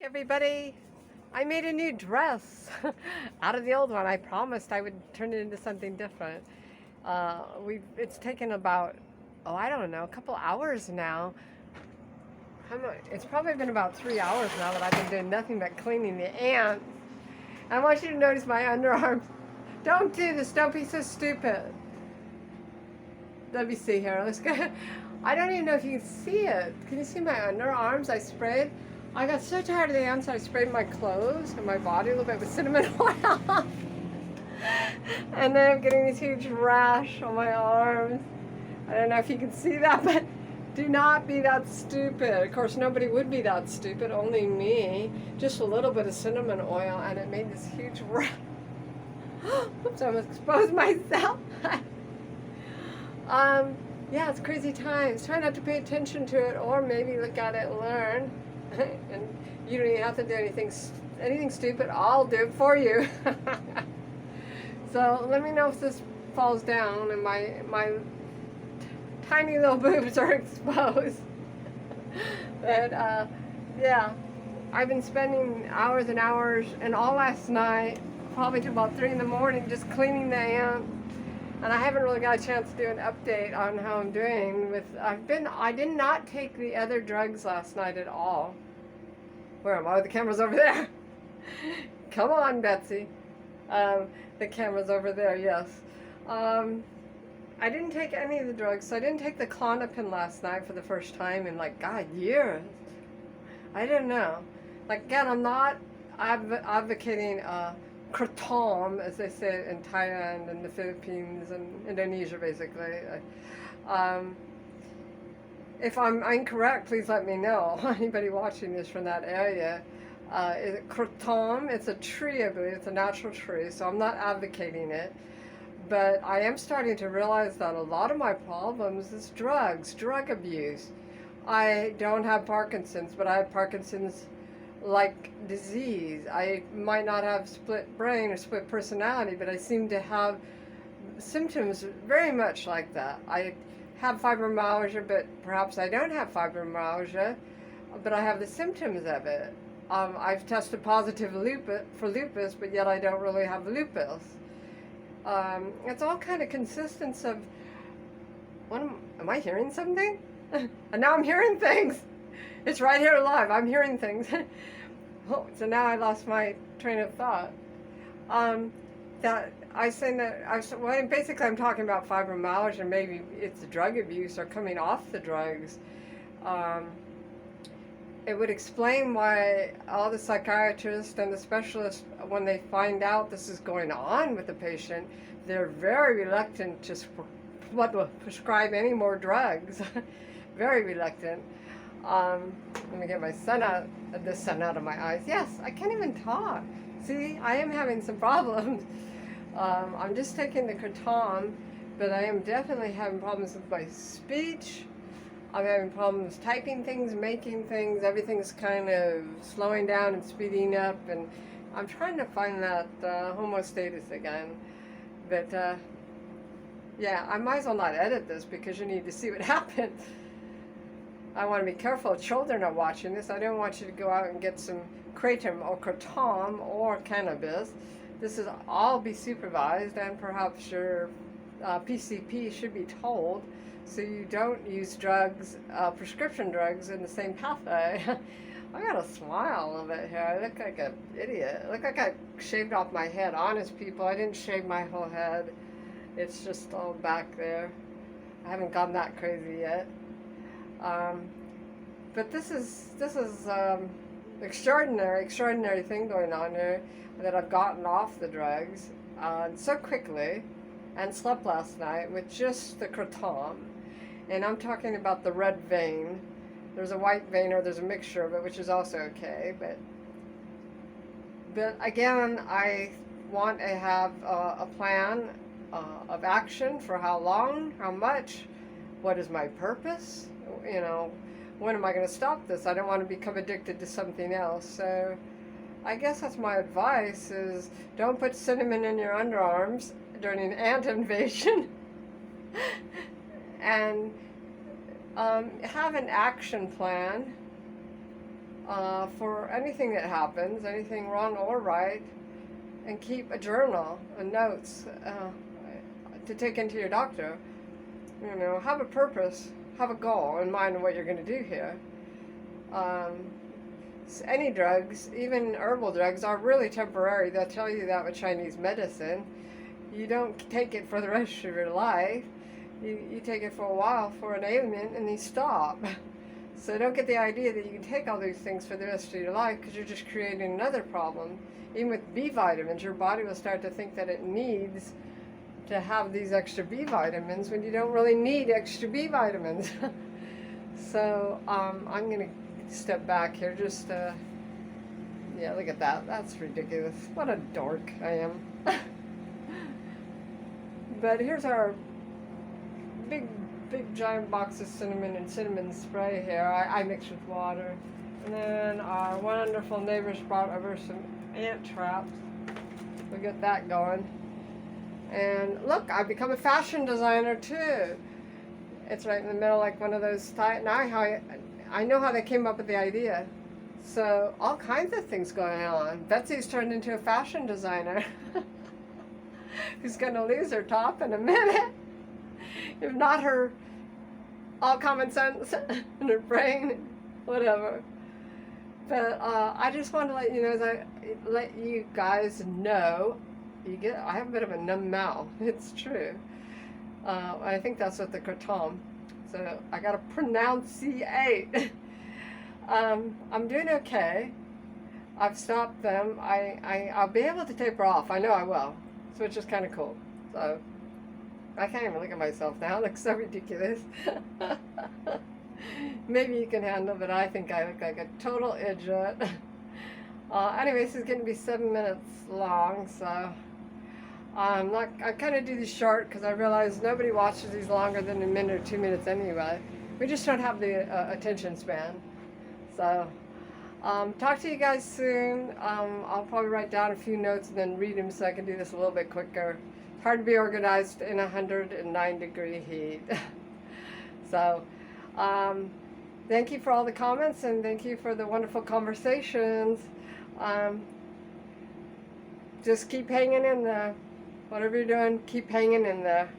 Everybody, I made a new dress out of the old one. I promised I would turn it into something different. It's taken about, oh, I don't know, a couple hours now. It's probably been about 3 hours now that I've been doing nothing but cleaning the ants. I want you to notice my underarms. Don't do this. Don't be so stupid. Let me see here. Let's go. I don't even know if you can see it. Can you see my underarms? I sprayed. I got so tired of the ants, I sprayed my clothes and my body a little bit with cinnamon oil. And then I'm getting this huge rash on my arms. I don't know if you can see that, but do not be that stupid. Of course, nobody would be that stupid, only me. Just a little bit of cinnamon oil, and it made this huge rash. Oops, I almost exposed myself. Yeah, it's crazy times. Try not to pay attention to it, or maybe look at it and learn. And you don't even have to do anything stupid. I'll do it for you. So let me know if this falls down and my tiny little boobs are exposed. But yeah, I've been spending hours and hours, and all last night, probably till about 3 in the morning, just cleaning the ants. And I haven't really got a chance to do an update on how I'm doing with, I did not take the other drugs last night at all. Where am I? The camera's over there. Come on, Betsy. The camera's over there, yes. I didn't take any of the drugs, so I didn't take the Klonopin last night for the first time in, like, God, years. I don't know. Like, again, I'm not advocating kratom, as they say in Thailand and the Philippines and Indonesia, basically. If I'm incorrect, please let me know. Anybody watching this from that area. Kratom, it's a tree, I believe. It's a natural tree, so I'm not advocating it. But I am starting to realize that a lot of my problems is drug abuse. I don't have Parkinson's, but I have Parkinson's-like disease. I might not have split brain or split personality, but I seem to have symptoms very much like that. I have fibromyalgia, but perhaps I don't have fibromyalgia, but I have the symptoms of it. I've tested positive for lupus, but yet I don't really have lupus. It's all kind of consistence of, am I hearing something? And now I'm hearing things. It's right here live. I'm hearing things. Oh, so now I lost my train of thought. Basically I'm talking about fibromyalgia, and maybe it's drug abuse or coming off the drugs. It would explain why all the psychiatrists and the specialists, when they find out this is going on with the patient, they're very reluctant to prescribe any more drugs. Very reluctant. Let me get the sun out of my eyes. Yes, I can't even talk. See, I am having some problems. I'm just taking the kratom, but I am definitely having problems with my speech. I'm having problems typing things, making things. Everything's kind of slowing down and speeding up, and I'm trying to find that homeostasis again. But yeah, I might as well not edit this because you need to see what happens. I want to be careful. Children are watching this. I don't want you to go out and get some kratom or kratom or cannabis. This is all be supervised, and perhaps your PCP should be told, so you don't use drugs, prescription drugs, in the same pathway. I got a smile a little bit here. I look like an idiot. I look like I shaved off my head. Honest people, I didn't shave my whole head. It's just all back there. I haven't gone that crazy yet. But this is extraordinary thing going on here, that I've gotten off the drugs so quickly, and slept last night with just the kratom. And I'm talking about the red vein. There's a white vein, or there's a mixture of it, which is also okay. But again, I want to have a plan of action for how long, how much, what is my purpose, you know, when am I going to stop this? I don't want to become addicted to something else. So I guess that's my advice, is don't put cinnamon in your underarms during an ant invasion. And have an action plan. for anything that happens, anything wrong or right, and keep a journal and notes to take into your doctor. You know, have a purpose, have a goal in mind of what you're going to do here. Any drugs, even herbal drugs, are really temporary. They'll tell you that with Chinese medicine. You don't take it for the rest of your life. You take it for a while for an ailment and you stop. So don't get the idea that you can take all these things for the rest of your life, because you're just creating another problem. Even with B vitamins, your body will start to think that it needs to have these extra B vitamins when you don't really need extra B vitamins. So I'm going to step back here just yeah, look at that. That's ridiculous. What a dork I am. But here's our big giant box of cinnamon and cinnamon spray here. I mix with water. And then our wonderful neighbors brought over some ant traps. We got that going. And look, I've become a fashion designer too. It's right in the middle, like one of those. Now I know how they came up with the idea. So all kinds of things going on. Betsy's turned into a fashion designer who's going to lose her top in a minute. If not her all common sense and her brain, whatever. But I just want to let you know, let you guys know, I have a bit of a numb mouth. It's true. I think that's what the kratom. So I got to pronunciate. I'm doing okay. I've stopped them. I'll be able to taper off. I know I will. So which is kind of cool. So I can't even look at myself now. It looks so ridiculous. Maybe you can handle, but I think I look like a total idiot. Anyway, this is going to be 7 minutes long, so I kind of do these short because I realize nobody watches these longer than a minute or 2 minutes anyway. We just don't have the attention span. So, talk to you guys soon. I'll probably write down a few notes and then read them so I can do this a little bit quicker. It's hard to be organized in 109-degree heat. So, thank you for all the comments and thank you for the wonderful conversations. Just keep hanging in there. Whatever you're doing, keep hanging in there.